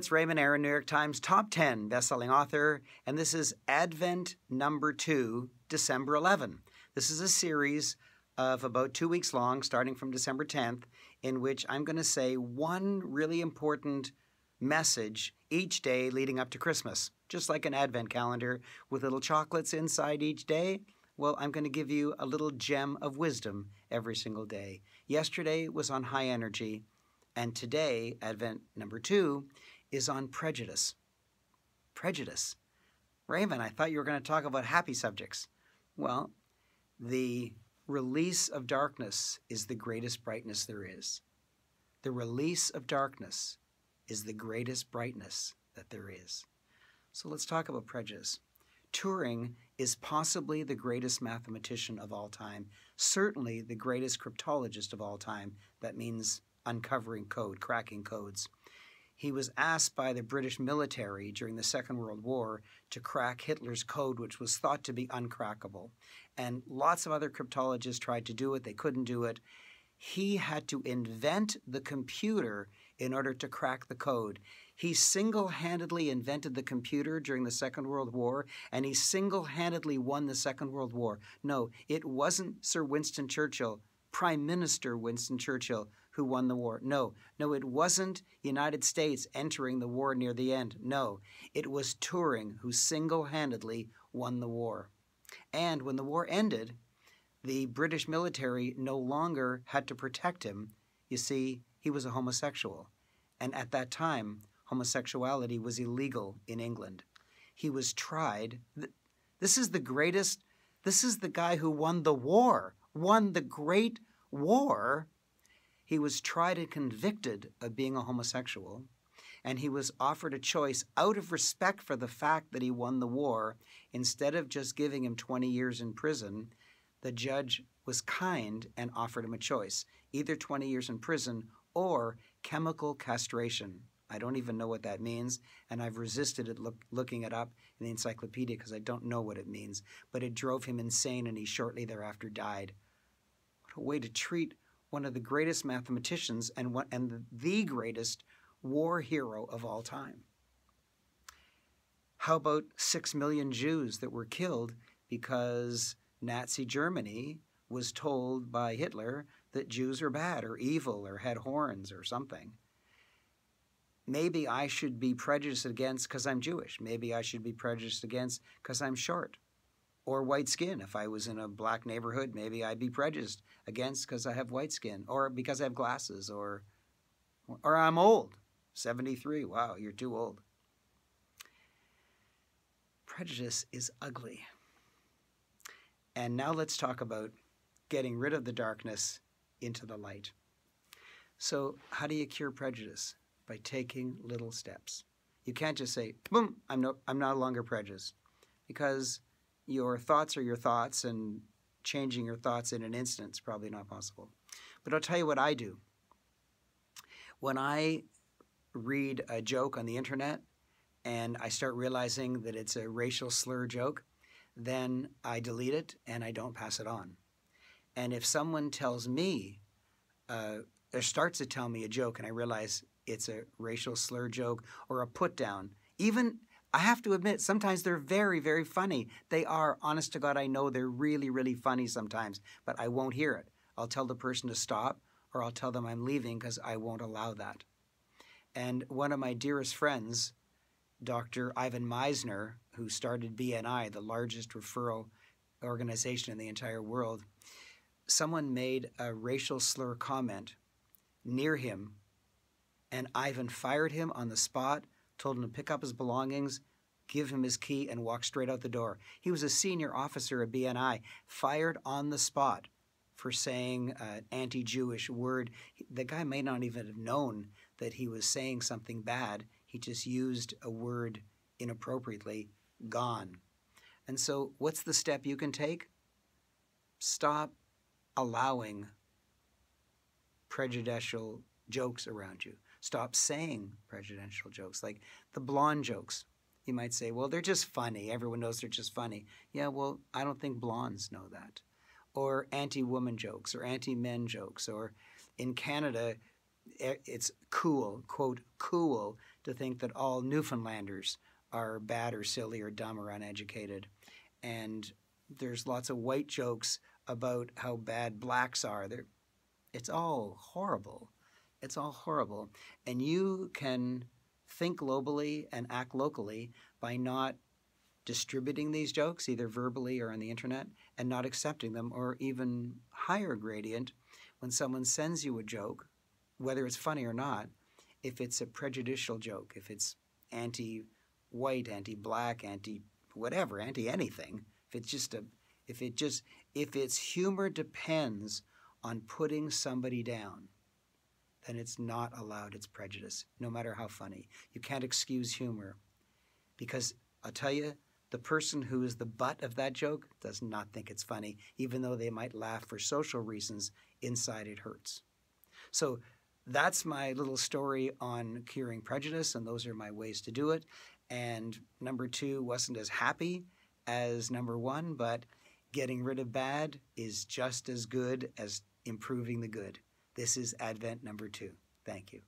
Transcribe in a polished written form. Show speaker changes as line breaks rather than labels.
it's Raymond Aaron, New York Times top 10 best-selling author, and this is Advent number 2, December 11. This is a series of about 2 weeks long, starting from December 10th, in which I'm going to say one really important message each day leading up to Christmas, just like an Advent calendar with little chocolates inside each day. Well, I'm going to give you a little gem of wisdom every single day. Yesterday was on high energy, and today, Advent number 2, is on prejudice. Prejudice. Raymond, I thought you were going to talk about happy subjects. Well, the release of darkness is the greatest brightness there is. The release of darkness is the greatest brightness that there is. So let's talk about prejudice. Turing is possibly the greatest mathematician of all time, certainly the greatest cryptologist of all time. That means uncovering code, cracking codes. He was asked by the British military during the Second World War to crack Hitler's code, which was thought to be uncrackable. And lots of other cryptologists tried to do it. They couldn't do it. He had to invent the computer in order to crack the code. He single-handedly invented the computer during the Second World War, and he single-handedly won the Second World War. No, it wasn't Sir Winston Churchill, Prime Minister Winston Churchill, who won the war. No, it wasn't United States entering the war near the end. No, it was Turing who single-handedly won the war. And when the war ended, the British military no longer had to protect him. You see, he was a homosexual. And at that time, homosexuality was illegal in England. He was tried. This is the greatest, this is the guy who won the war, won the great war. He was tried and convicted of being a homosexual, and he was offered a choice out of respect for the fact that he won the war. Instead of just giving him 20 years in prison, the judge was kind and offered him a choice, either 20 years in prison or chemical castration. I don't even know what that means, and I've resisted it looking it up in the encyclopedia because I don't know what it means. But it drove him insane, and he shortly thereafter died. What a way to treat one of the greatest mathematicians and the greatest war hero of all time. How about 6 million Jews that were killed because Nazi Germany was told by Hitler that Jews are bad or evil or had horns or something? Maybe I should be prejudiced against because I'm Jewish. Maybe I should be prejudiced against because I'm short or white skin. If I was in a black neighborhood, maybe I'd be prejudiced against because I have white skin or because I have glasses or I'm old, 73. Wow, you're too old. Prejudice is ugly. And now let's talk about getting rid of the darkness into the light. So how do you cure prejudice? By taking little steps. You can't just say, boom, I'm no longer prejudiced, because your thoughts are your thoughts, and changing your thoughts in an instant is probably not possible. But I'll tell you what I do. When I read a joke on the internet and I start realizing that it's a racial slur joke, then I delete it and I don't pass it on. And if someone tells me, or starts to tell me a joke and I realize it's a racial slur joke or a put down, even, I have to admit, sometimes they're very, very funny. They are, honest to God, I know they're really, really funny sometimes, but I won't hear it. I'll tell the person to stop, or I'll tell them I'm leaving because I won't allow that. And one of my dearest friends, Dr. Ivan Meisner, who started BNI, the largest referral organization in the entire world, someone made a racial slur comment near him, and Ivan fired him on the spot, told him to pick up his belongings, give him his key, and walk straight out the door. He was a senior officer at BNI, fired on the spot for saying an anti-Jewish word. The guy may not even have known that he was saying something bad. He just used a word inappropriately. Gone. And so what's the step you can take? Stop allowing prejudicial jokes around you. Stop saying prejudicial jokes, like the blonde jokes. You might say, well, they're just funny. Everyone knows they're just funny. Yeah, well, I don't think blondes know that. Or anti-woman jokes or anti-men jokes. Or in Canada, it's cool, quote, cool, to think that all Newfoundlanders are bad or silly or dumb or uneducated. And there's lots of white jokes about how bad blacks are. It's all horrible. It's all horrible. And you can think globally and act locally by not distributing these jokes, either verbally or on the internet, and not accepting them, or even higher gradient, when someone sends you a joke, whether it's funny or not, if it's a prejudicial joke, if it's anti-white, anti-black, anti-whatever, anti-anything, if its humor depends on putting somebody down, then it's not allowed. It's prejudice, no matter how funny. You can't excuse humor, because I'll tell you, the person who is the butt of that joke does not think it's funny, even though they might laugh for social reasons. Inside it hurts. So that's my little story on curing prejudice, and those are my ways to do it. And number 2 wasn't as happy as number 1, but getting rid of bad is just as good as improving the good. This is Advent number 2. Thank you.